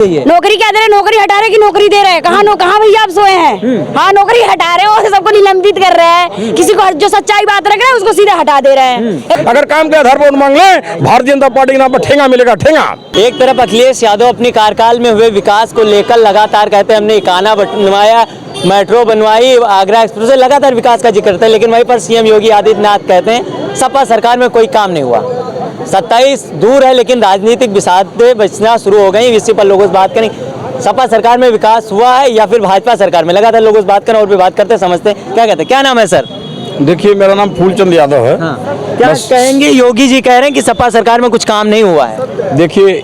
नौकरी क्या दे रहे, नौकरी हटा रहे कि नौकरी दे रहे हैं? कहाँ भैया आप सोए हैं? हाँ, नौकरी हटा रहे हो, सबको निलंबित कर रहे हैं, किसी को जो सच्चाई बात रख रहे हैं उसको सीधे हटा दे रहे हैं। अगर काम के आधार पर वोट मांग ले, भारतीय जनता पार्टी के नाम पर ठेंगा मिलेगा, ठेंगा। एक तरफ अखिलेश यादव अपने कार्यकाल में हुए विकास को लेकर लगातार कहते हैं हमने इकाना बनवाया, मेट्रो बनवाई, आगरा एक्सप्रेस, लगातार विकास का जिक्र करते हैं, लेकिन वहीं पर सीएम योगी आदित्यनाथ कहते हैं सपा सरकार में कोई काम नहीं हुआ। 27 दूर है लेकिन राजनीतिक विषादें बचना शुरू हो गई। इसी पर लोगों से बात करें, सपा सरकार में विकास हुआ है या फिर भाजपा सरकार में? लगातार लोगों से बात करें और भी बात करते समझते हैं। क्या कहते हैं, क्या नाम है सर? देखिए, मेरा नाम फूलचंद यादव है। क्या कहेंगे, योगी जी कह रहे हैं कि सपा सरकार में कुछ काम नहीं हुआ है। देखिए,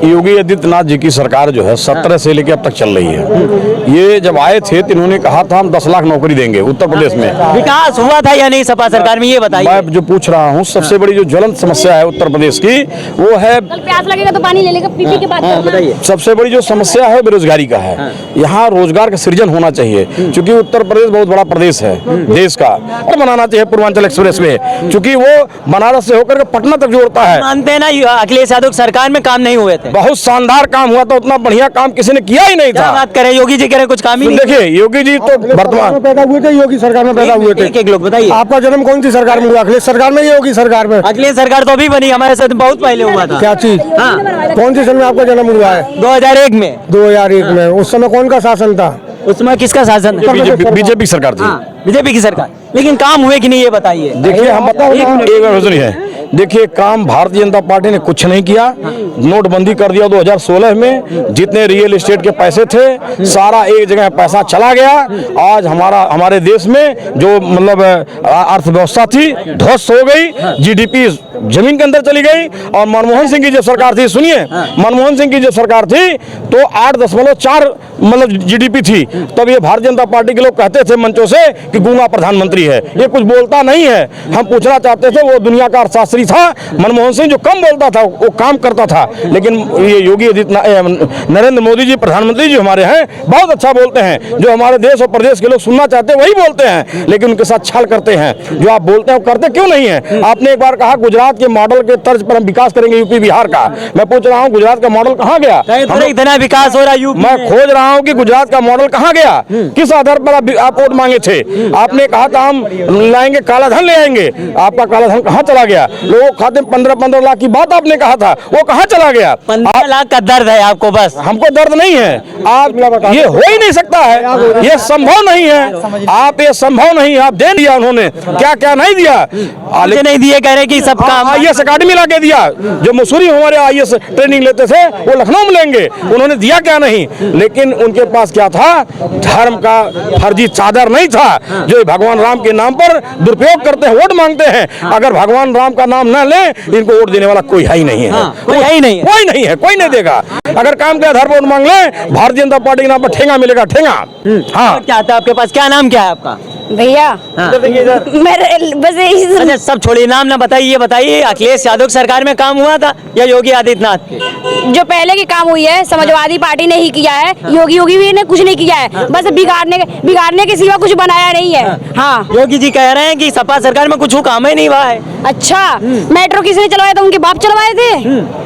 योगी आदित्यनाथ जी की सरकार जो है 17 से लेकर अब तक चल रही है। ये जब आए थे तो इन्होंने कहा था हम 10 लाख नौकरी देंगे उत्तर प्रदेश में। विकास हुआ था या नहीं सपा सरकार में, ये बताइए। मैं जो पूछ रहा हूँ, सबसे बड़ी जो ज्वलंत समस्या है उत्तर प्रदेश की, वो है प्यास लगेगा तो पानी ले लेगा, पीपी के बाद बताइए। सबसे बड़ी जो समस्या है बेरोजगारी का है। यहाँ रोजगार का सृजन होना चाहिए, क्योंकि उत्तर प्रदेश बहुत बड़ा प्रदेश है देश का, और बनाना चाहिए पूर्वांचल एक्सप्रेस में, क्योंकि वो बनारस से होकर पटना तक जोड़ता है। मानते हैं ना अखिलेश यादव सरकार में काम नहीं हुए थे? बहुत शानदार काम हुआ था, उतना बढ़िया काम किसी ने किया ही नहीं था। बात करें, योगी जी कह रहे कुछ काम ही नहीं। देखिए, योगी जी तो वर्तमान पैदा हुए थे, योगी सरकार में पैदा हुए थे। एक लोग बताइए, आपका जन्म कौन सी सरकार में हुआ? अखिलेश सरकार में या योगी सरकार में? अखिलेश सरकार तो अभी बनी, हमारे साथ बहुत पहले हुआ था। क्या चीज? हाँ, कौन सी सन में आपका जन्म हुआ है? 2001 में। 2001 में। उस समय कौन का शासन था? उस समय किसका शासन था? बीजेपी सरकार थी। बीजेपी की सरकार। लेकिन काम हुए कि नहीं, ये बताइए। देखिए, हम एक देखिए, काम भारतीय जनता पार्टी ने कुछ नहीं किया। नोटबंदी कर दिया 2016 में। जितने रियल एस्टेट के पैसे थे, सारा एक जगह पैसा चला गया। आज हमारे देश में जो मतलब अर्थव्यवस्था थी ध्वस्त हो गई, जीडीपी जमीन के अंदर चली गई। और मनमोहन सिंह की जब सरकार थी, सुनिए, मनमोहन सिंह की जब सरकार थी तो 8.4 मतलब जीडीपी थी। तब ये भारतीय जनता पार्टी के लोग कहते थे मंचों से कि गूंगा प्रधानमंत्री है, ये कुछ बोलता नहीं है। हम पूछना चाहते थे, वो दुनिया का अर्थशास्त्री था मनमोहन सिंह, जो कम बोलता था वो काम करता था। लेकिन ये योगी आदित्यनाथ, नरेंद्र मोदी जी प्रधानमंत्री जी हमारे हैं, बहुत अच्छा बोलते हैं। जो हमारे देश और प्रदेश के लोग सुनना चाहते हैं वही बोलते हैं, लेकिन उनके साथ छल करते हैं। जो आप बोलते हैं वो करते क्यों नहीं है? आपने एक बार कहा गुजरात के मॉडल के तर्ज पर हम विकास करेंगे यूपी बिहार का। मैं पूछ रहा हूँ, गुजरात का मॉडल कहाँ गया? इतना विकास हो रहा है यूपी। मैं खोज रहा हूँ कि गुजरात का मॉडल कहाँ गया, किस आधार पर आप वोट मांगे थे? आपने कहा था हम लाएंगे, काला धन ले आएंगे। आपका काला धन कहाँ चला गया? लोगों खाते 15 लाख की बात आपने कहा था, वो कहाँ चला गया? 15 लाख का दर्द है आपको? बस हमको दर्द नहीं है। आप ये हो ही नहीं सकता है, ये संभव नहीं है। आप ये संभव नहीं, आप दे दिया उन्होंने, क्या क्या नहीं दिया? नहीं दिए, कह रहे कि सब काम। IAS अकादमी ला के दिया। जो मसूरी हमारे IAS ट्रेनिंग लेते थे वो लखनऊ में लेंगे, उन्होंने दिया क्या नहीं? लेकिन उनके पास क्या था? धर्म का फर्जी चादर नहीं था, जो भगवान राम के नाम पर दुरुपयोग करते हैं, वोट मांगते हैं। अगर भगवान राम का नाम न ले, इनको वोट देने वाला कोई है ही नहीं है। कोई है ही नहीं है, कोई नहीं है, कोई नहीं देगा। अगर काम के आधार पर वोट मांग ले, भारतीय जनता पार्टी के नाम पर ठेंगा मिलेगा, ठेंगा। हाँ, क्या आता है आपके पास? क्या नाम क्या है आपका भैया? मेरे बस अच्छा, सब छोड़िए, नाम ना बताइए, ये बताइए अखिलेश यादव की सरकार में काम हुआ था या योगी आदित्यनाथ के? जो पहले की काम हुई है समाजवादी पार्टी ने ही किया है। योगी भी ने कुछ नहीं किया है, बस बिगाड़ने के सिवा कुछ बनाया नहीं है। हाँ, योगी जी कह रहे हैं कि सपा सरकार में कुछ काम ही नहीं हुआ है। अच्छा, मेट्रो किसने चलवाया था? उनके बाप चलवाए थे।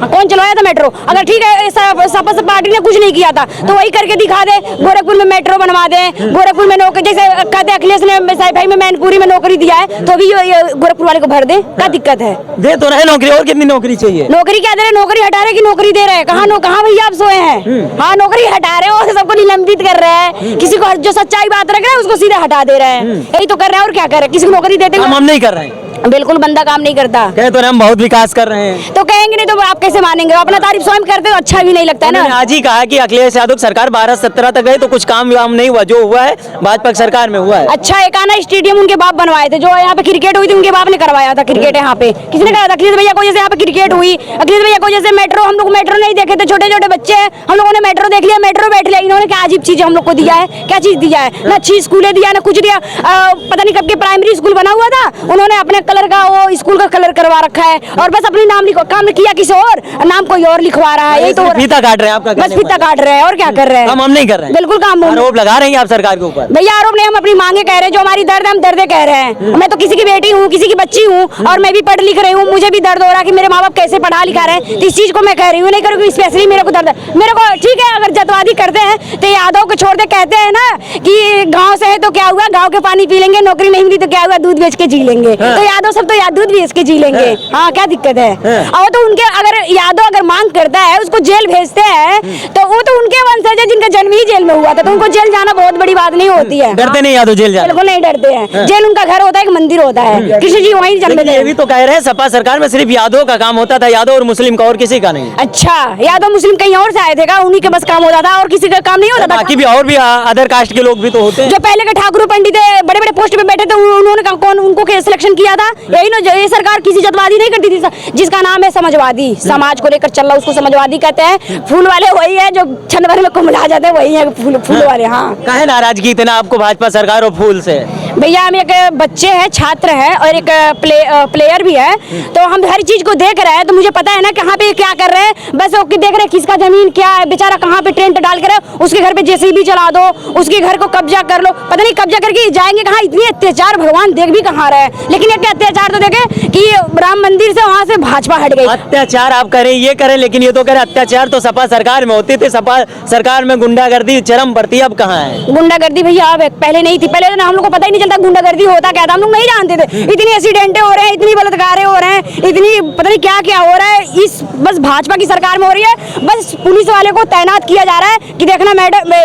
कौन चलवाया था मेट्रो? अगर ठीक है सपा पार्टी ने कुछ नहीं किया था तो वही करके दिखा दे। गोरखपुर में मेट्रो बनवा दे, गोरखपुर में नौकरी, जैसे कहते अखिलेश ने भाई में मैनपुरी में नौकरी दिया है, तो भी गोरखपुर वाले को भर दे, क्या दिक्कत है? दे तो रहे नौकरी, और कितनी नौकरी चाहिए? नौकरी क्या दे रहे, नौकरी हटा रहे कि नौकरी दे रहे हैं? कहाँ भैया आप सोए हैं? हाँ, नौकरी हटा रहे हो, सबको निलंबित कर रहे हैं, किसी को जो सच्चाई बात रख रहे हैं उसको सीधे हटा दे रहे हैं। यही तो कर रहे हैं, और क्या कर रहे हैं? किसी को नौकरी देते हम नहीं कर रहे हैं, बिल्कुल बंदा काम नहीं करता। कहे तो हम बहुत विकास कर रहे हैं, तो कहेंगे नहीं तो आप कैसे मानेंगे? अपना तारीफ स्वयं करते तो अच्छा भी नहीं लगता है ना। आज ही कहा कि अखिलेश यादव सरकार 12-17 तक गई तो कुछ काम नहीं हुआ, जो हुआ है भाजपा सरकार में हुआ है। अच्छा, एकाना स्टेडियम उनके बाप बनवाए थे, जो यहाँ पे क्रिकेट हुई थी उनके बाप ने करवाया था। क्रिकेट यहाँ पे किसने कराया था? अखिलेश भैया को जैसे यहाँ पे क्रिकेट हुई, अखिलेश भैया को जैसे मेट्रो, हम लोग मेट्रो नहीं देखे थे, छोटे छोटे बच्चे हैं, हम लोगों ने मेट्रो देख लिया, मेट्रो बैठ लिया। इन्होंने क्या अजीब चीज हम लोग को दिया है? क्या चीज दिया है? ना अच्छी स्कूलें दिया, ना कुछ दिया। पता नहीं कब के प्राइमरी स्कूल बना हुआ था, उन्होंने अपने कलर का वो स्कूल का कलर करवा रखा है और बस अपनी नाम लिखो, काम किया किसी और, नाम कोई और लिखवा रहा है। यही तो फीता काट रहे हैं आपका, बस फीता काट रहे हैं और क्या कर रहे हैं। हम नहीं कर रहे हैं, बिल्कुल काम आरोप लगा रहे हैं आप सरकार के ऊपर। भैया आरोप नहीं, हम अपनी मांगे कह रहे हैं, जो हमारी दर्द है हम दर्दे कह रहे हैं। मैं तो किसी की बेटी हूँ, किसी की बच्ची हूँ और मैं भी पढ़ लिख रही हूँ, मुझे भी दर्द हो रहा है कि मेरे माँ बाप कैसे पढ़ा लिखा रहे हैं। तो इस चीज को मैं कह रही हूँ, नहीं करूँगी, स्पेशली मेरे को दर्द है। मेरे को ठीक है, अगर जतवादी करते हैं तो यादव को छोड़ दे, कहते हैं ना कि गाँव से है तो क्या हुआ, गाँव के पानी पी लेंगे, नौकरी नहीं मिली तो क्या हुआ, दूध बेच के जी लेंगे। तो यादव सब तो दूध बेच के जी लेंगे। हाँ, क्या दिक्कत है। और तो उनके अगर यादव अगर मांग करता है, उसको जेल भेजते हैं तो वो तो उनके वंशज है जिनका जन्म ही जेल में हुआ था, तो उनको जेल जाना बहुत बड़ी बात नहीं होती है। डरते नहीं यादव जेल जाने? बिल्कुल नहीं डरते हैं। जेल उनका घर होता है, एक मंदिर होता है, कृष्ण जी वहीं जन्मे लेकिन ये थे। भी तो कह रहे हैं सपा सरकार में सिर्फ यादव का काम होता था, यादव और मुस्लिम का, और किसी का नहीं। अच्छा, यादव मुस्लिम कहीं और से आए थे का? उन्हीं के बस काम होता था और किसी का काम नहीं होता था? बाकी भी और भी अदर कास्ट के लोग भी तो होते हैं। जो पहले के ठाकुर पंडित बड़े बड़े पोस्ट पे बैठे थे, उन्होंने कौन उनको सिलेक्शन किया था? यही ना, ये सरकार किसी जतवादी नहीं करती थी, जिसका नाम है समाजवादी, समाज को लेकर चल रहा उसको समाजवादी कहते हैं। फूल वाले वही है जो क्षण भर में कुम्हला जाते हैं, वही है फूल वाले। हाँ, काहे नाराजगी इतना आपको भाजपा सरकार और फूल से? भैया हम एक बच्चे हैं, छात्र हैं और एक प्लेयर भी है, तो हम हर चीज को देख रहे हैं, तो मुझे पता है ना कहाँ पे क्या कर रहे हैं। बस वो देख रहे हैं किसका जमीन क्या है, बेचारा कहाँ पे टेंट डाल कर उसके घर पे जेसीबी चला दो, उसके घर को कब्जा कर लो, पता नहीं कब्जा करके जाएंगे कहाँ। इतनी अत्याचार भगवान देख भी कहाँ रहे हैं। लेकिन एक अत्याचार तो देखे कि राम मंदिर से वहाँ से भाजपा हट गई। अत्याचार आप करें ये करें, लेकिन ये तो कह रहे अत्याचार तो सपा सरकार में होती थी, सपा सरकार में गुंडागर्दी चरम पर थी, अब कहाँ है गुंडागर्दी? भैया अब पहले नहीं थी, पहले हम लोग को पता ही नहीं चलता गुंडागर्दी होता क्या था, हम लोग नहीं जानते थे। इतनी एक्सीडेंटें हो रहे हैं, इतनी बलात्कार हो रहे हैं, इतनी पता नहीं क्या क्या हो रहा है। इस बस भाजपा की सरकार में हो रही है। बस पुलिस वाले को तैनात किया जा रहा है कि देखना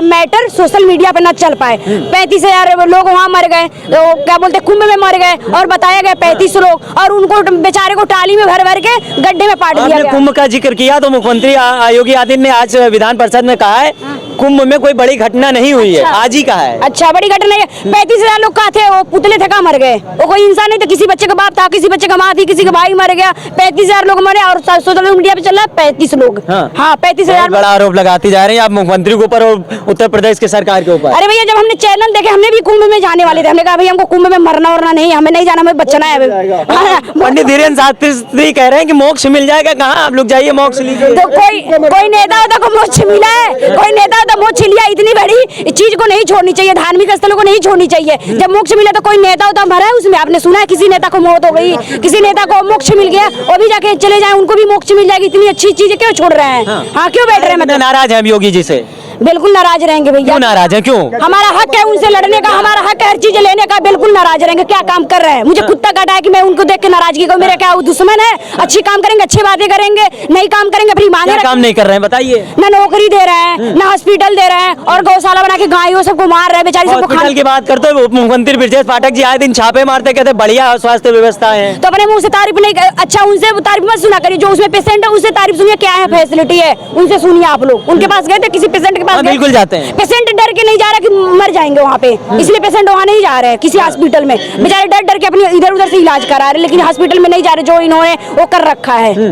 मैटर सोशल मीडिया पे न चल पाए। 35,000 लोग वहाँ मर गए, तो क्या बोलते कुंभ में मर गए और बताया गया 35 लोग, और उनको बेचारे को टाली में भर भर के गड्ढे में पाट दिया गया। कुंभ का जिक्र किया तो मुख्यमंत्री योगी आदित्यनाथ ने आज विधान परिषद में कहा है कुंभ में कोई बड़ी घटना नहीं हुई है। आज ही कहा है। अच्छा, बड़ी घटना है। 35,000 लोग कहाँ थे? वो पुतले थे, कहाँ मर गए? वो कोई इंसान नहीं था, किसी बच्चे का बाप था, किसी बच्चे का माँ थी, किसी का भाई मर गया। 35,000 लोग मरे और सोशल मीडिया पे चल रहा है 35 लोग। हाँ, 35,000 बड़ा आरोप लगाती जा रही है आप मुख्यमंत्री के ऊपर और उत्तर प्रदेश के सरकार के ऊपर। अरे भैया, जब हमने चैनल देखे, हमने भी कुंभ में जाने वाले थे, हमने कहा भैया हमको कुंभ में मरना वरना नहीं, हमें नहीं जाना, हमें बचना है। पंडित धीरेन्द्र शास्त्री कह रहे हैं कि मोक्ष मिल जाएगा, कहाँ आप लोग जाइए मोक्ष लीजिए। तो कोई नेता होता को मोक्ष मिला है? कोई नेता होता मोक्ष लिया? इतनी बड़ी चीज को नहीं छोड़नी चाहिए, धार्मिक स्थलों को नहीं छोड़नी चाहिए। जब मोक्ष मिला तो कोई नेता होता मरा है उसमें? आपने सुना है किसी नेता को मौत हो गई, किसी नेता को मोक्ष मिल गया, वो भी जाके चले जाए, उनको भी मोक्ष मिल जाएगी? इतनी अच्छी चीजें क्यों छोड़ रहे हैं? हाँ, क्यों बैठ रहे हैं? मतलब नाराज है योगी जी से? बिल्कुल नाराज रहेंगे भैया। क्यों नाराज है? क्यों? हमारा हक है उनसे लड़ने का, हमारा हक है हर चीज लेने का। बिल्कुल नाराज रहेंगे। क्या काम कर रहे हैं? मुझे कुत्ता काटा है कि मैं उनको देख के नाराजगी को, मेरे क्या दुश्मन है? अच्छी काम करेंगे, अच्छी बातें करेंगे, नहीं काम करेंगे अपनी मांगे। काम नहीं कर रहे हैं बताइए। ना नौकरी दे रहे हैं, ना हॉस्पिटल दे रहे हैं, और गौशाला बना के गायों सबको मार रहे हैं, बेचारी सबको। हॉस्पिटल की बात करते हो, मुख्यमंत्री ब्रजेश पाठक जी आए दिन छापे मारते, कहते बढ़िया स्वास्थ्य व्यवस्था है, तो अपने मुंह से तारीफ नहीं। अच्छा, उनसे तारीफ मत सुना करिए, जो उसमें पेशेंट है उससे तारीफ सुनिए, क्या है फैसिलिटी है उनसे सुनिए। आप लोग उनके पास गए थे? किसी पेशेंट के पास? बिल्कुल जाते हैं। पेशेंट डर के नहीं जा रहा कि मर जाएंगे वहाँ पे, इसलिए पेशेंट वहाँ नहीं जा रहे हैं किसी हॉस्पिटल में। बेचारे डर डर के अपनी इधर उधर से इलाज करा रहे हैं, लेकिन हॉस्पिटल में नहीं जा रहे जो इन्होंने वो कर रखा है।